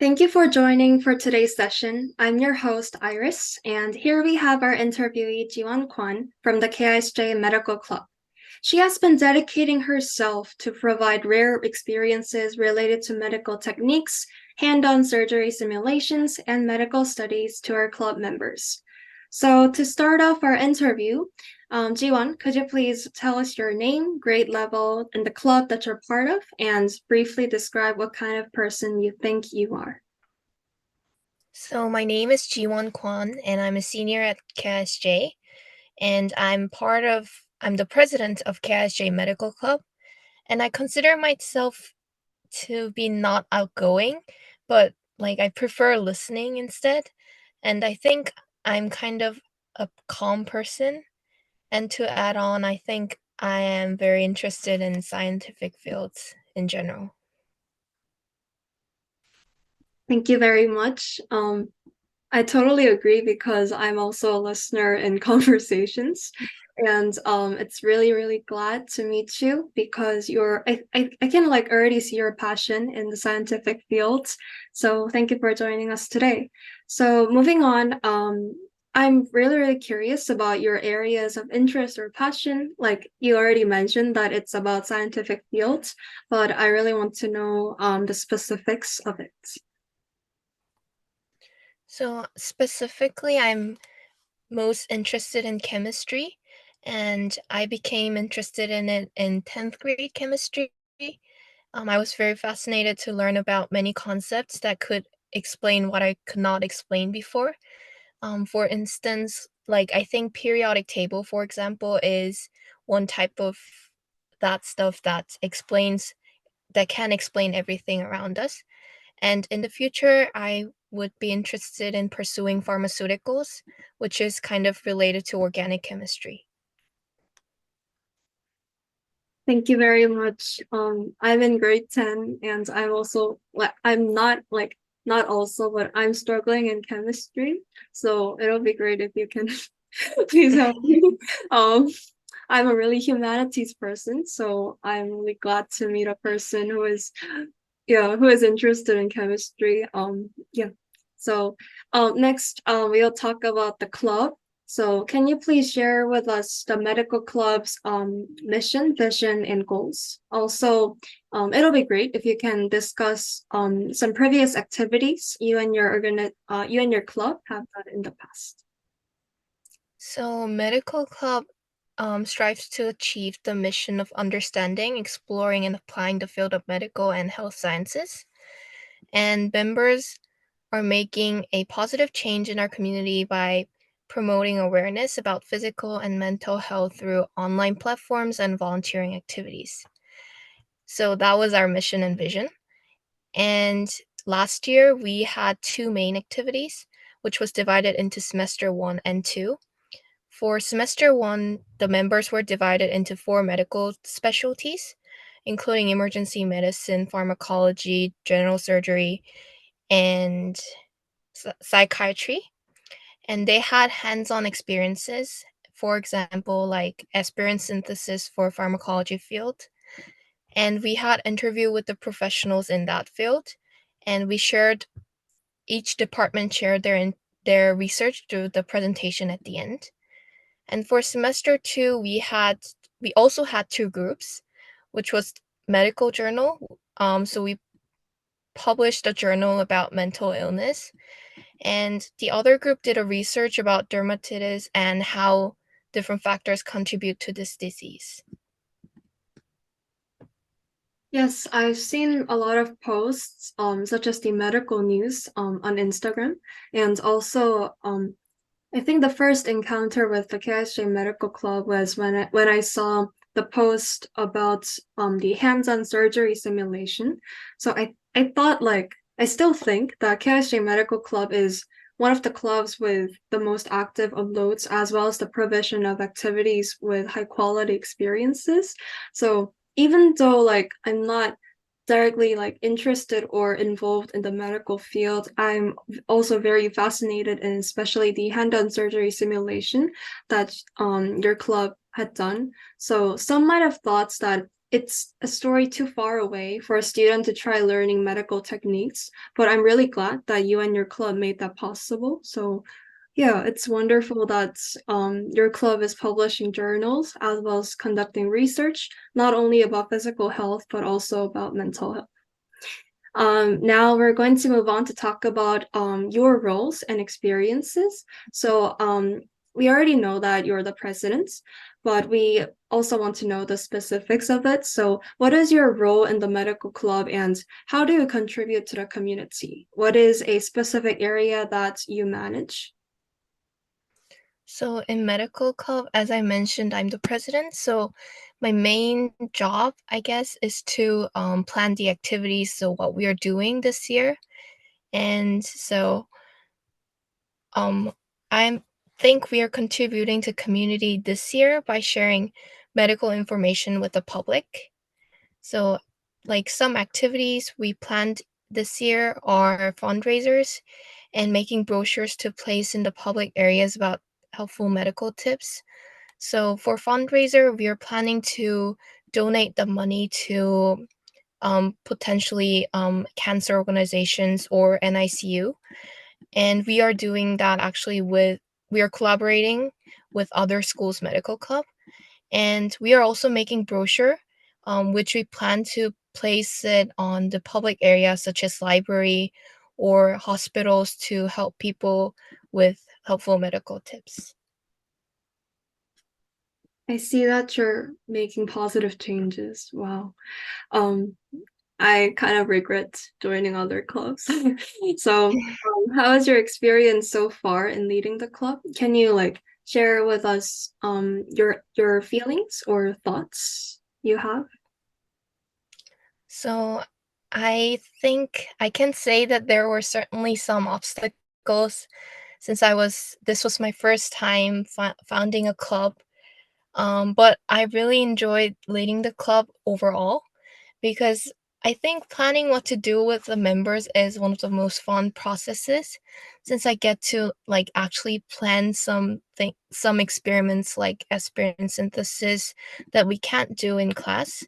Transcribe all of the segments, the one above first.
Thank you for joining for today's session. I'm your host, Iris, and here we have our interviewee, Jiwon Kwon from the KISJ Medical Club. She has been dedicating herself to provide rare experiences related to medical techniques, hand-on surgery simulations, and medical studies to our club members. So to start off our interview, Jiwon, could you please tell us your name, grade level, and the club that you're part of, and briefly describe what kind of person you think you are? So my name is Jiwon Kwon, and I'm a senior at KSJ, and I'm the president of KSJ Medical Club, and I consider myself to be not outgoing, but I prefer listening instead. And I think I'm kind of a calm person. And to add on, I think I am very interested in scientific fields in general. Thank you very much. I totally agree because I'm also a listener in conversations. And it's really glad to meet you because I can like already see your passion in the scientific fields. So thank you for joining us today. So moving on, I'm really curious about your areas of interest or passion. Like you already mentioned that it's about scientific fields, but I really want to know the specifics of it. So specifically, I'm most interested in chemistry, and I became interested in it in 10th grade chemistry. I was very fascinated to learn about many concepts that could explain what I could not explain before. For instance, I think periodic table, for example, is one type of that stuff that can explain everything around us. And in the future, I would be interested in pursuing pharmaceuticals, which is kind of related to organic chemistry. Thank you very much. I'm in grade 10 and I'm not like not also, but I'm struggling in chemistry. So it'll be great if you can please help me. Um, I'm a really humanities person, so I'm really glad to meet a person who is interested in chemistry. Yeah. So next we'll talk about the club. So can you please share with us the medical club's mission, vision, and goals? Also, it'll be great if you can discuss some previous activities you and your club have done in the past. So, Medical Club strives to achieve the mission of understanding, exploring, and applying the field of medical and health sciences. And members are making a positive change in our community by promoting awareness about physical and mental health through online platforms and volunteering activities. So that was our mission and vision. And last year we had two main activities, which was divided into semester 1 and 2. For semester 1, the members were divided into four medical specialties, including emergency medicine, pharmacology, general surgery, and psychiatry. And they had hands-on experiences, for example, like aspirin synthesis for pharmacology field. And we had interview with the professionals in that field, and each department shared their research through the presentation at the end. And for semester 2, we also had two groups, which was medical journal. So we published a journal about mental illness, and the other group did a research about dermatitis and how different factors contribute to this disease. Yes, I've seen a lot of posts, such as the medical news, on Instagram, and also, I think the first encounter with the KSJ Medical Club was when I saw the post about the hands-on surgery simulation. So I thought like I still think that KSJ Medical Club is one of the clubs with the most active uploads as well as the provision of activities with high quality experiences. So even though like I'm not directly like interested or involved in the medical field, I'm also very fascinated in especially the hand-on surgery simulation that your club had done. So some might have thought that it's a story too far away for a student to try learning medical techniques, but I'm really glad that you and your club made that possible. So yeah, it's wonderful that your club is publishing journals as well as conducting research, not only about physical health, but also about mental health. Now we're going to move on to talk about your roles and experiences. So we already know that you're the president, but we also want to know the specifics of it. So what is your role in the medical club and how do you contribute to the community? What is a specific area that you manage? So in medical club, as I mentioned, I'm the president. So my main job, I guess, is to plan the activities. So what we are doing this year, and so um, I think we are contributing to community this year by sharing medical information with the public. So, like some activities we planned this year are fundraisers and making brochures to place in the public areas about helpful medical tips. So, for fundraiser, we are planning to donate the money to potentially cancer organizations or NICU. And we are doing that actually we are collaborating with other schools' medical club. And we are also making brochure, which we plan to place it on the public area, such as library or hospitals, to help people with helpful medical tips. I see that you're making positive changes. Wow. Um, I kind of regret joining other clubs. So, how is your experience so far in leading the club? Can you like share with us your feelings or thoughts you have? So I think I can say that there were certainly some obstacles since this was my first time founding a club. But I really enjoyed leading the club overall because I think planning what to do with the members is one of the most fun processes since I get to like actually plan some experiments like aspirin synthesis that we can't do in class.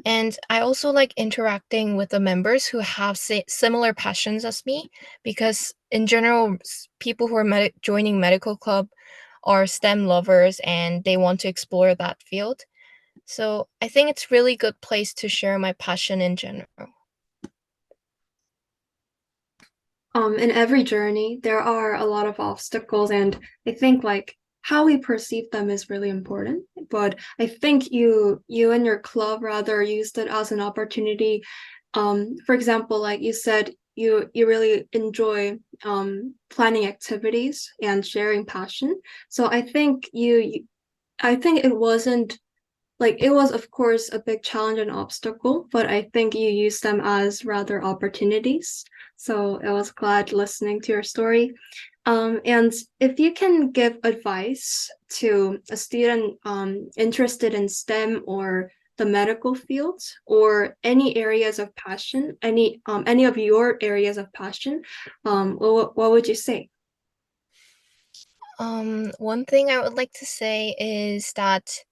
And I also like interacting with the members who have similar passions as me because in general people who are joining medical club are STEM lovers and they want to explore that field. So I think it's really good place to share my passion in general. In every journey, there are a lot of obstacles, and I think like how we perceive them is really important. But I think you and your club rather used it as an opportunity. For example, like you said, you really enjoy planning activities and sharing passion. So I think it wasn't like it was of course a big challenge and obstacle, but I think you use them as rather opportunities. So I was glad listening to your story. And if you can give advice to a student interested in STEM or the medical field or any areas of passion, any of your areas of passion, what would you say? One thing I would like to say is that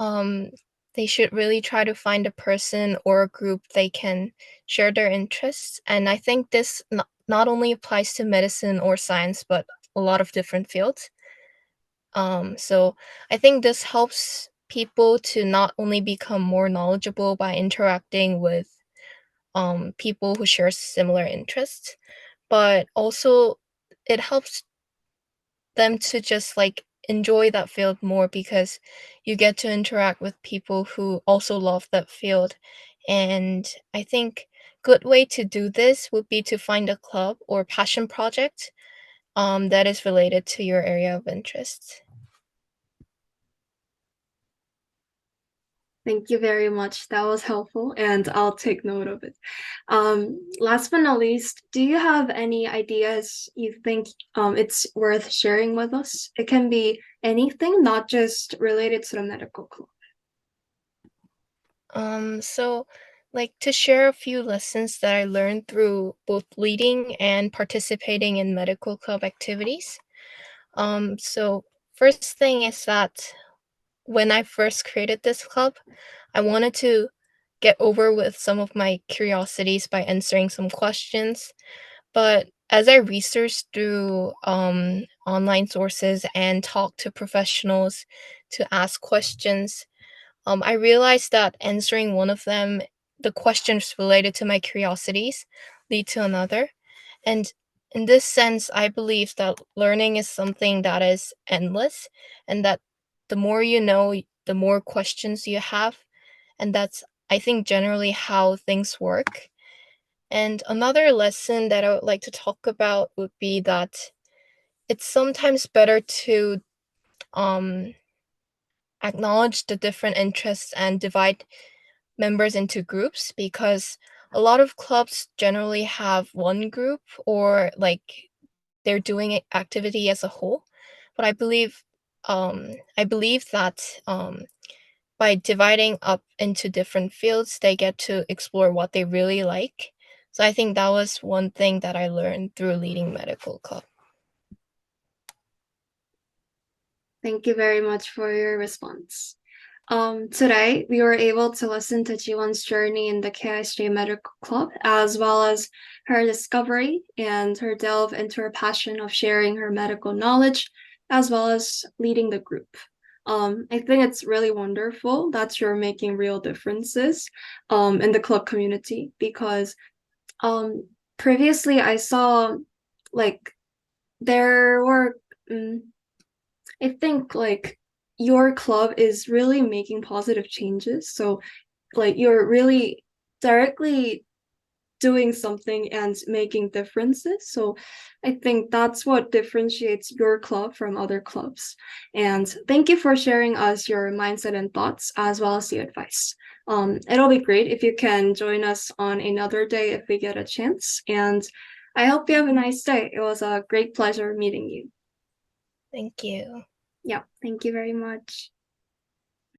um, they should really try to find a person or a group they can share their interests. And I think this not only applies to medicine or science, but a lot of different fields. So I think this helps people to not only become more knowledgeable by interacting with people who share similar interests, but also it helps them to just like enjoy that field more because you get to interact with people who also love that field. And I think good way to do this would be to find a club or passion project that is related to your area of interest. Thank you very much. That was helpful, and I'll take note of it. Last but not least, do you have any ideas you think it's worth sharing with us? It can be anything, not just related to the medical club. So like to share a few lessons that I learned through both leading and participating in medical club activities. So first thing is that when I first created this club, I wanted to get over with some of my curiosities by answering some questions. But as I researched through online sources and talked to professionals to ask questions, I realized that answering one of them, the questions related to my curiosities, lead to another. And in this sense, I believe that learning is something that is endless, and that the more you know, the more questions you have. And that's, I think, generally how things work. And another lesson that I would like to talk about would be that it's sometimes better to um, acknowledge the different interests and divide members into groups, because a lot of clubs generally have one group, or like they're doing activity as a whole. But I believe that by dividing up into different fields, they get to explore what they really like. So I think that was one thing that I learned through leading medical club. Thank you very much for your response. Today, we were able to listen to Jiwon's journey in the KSJ Medical Club, as well as her discovery and her delve into her passion of sharing her medical knowledge, as well as leading the group. I think it's really wonderful that you're making real differences in the club community, because previously I saw like there were I think like your club is really making positive changes. So like you're really directly doing something and making differences. So I think that's what differentiates your club from other clubs. And thank you for sharing us your mindset and thoughts as well as your advice. It'll be great if you can join us on another day if we get a chance. And I hope you have a nice day. It was a great pleasure meeting you. Thank you. Yeah, thank you very much.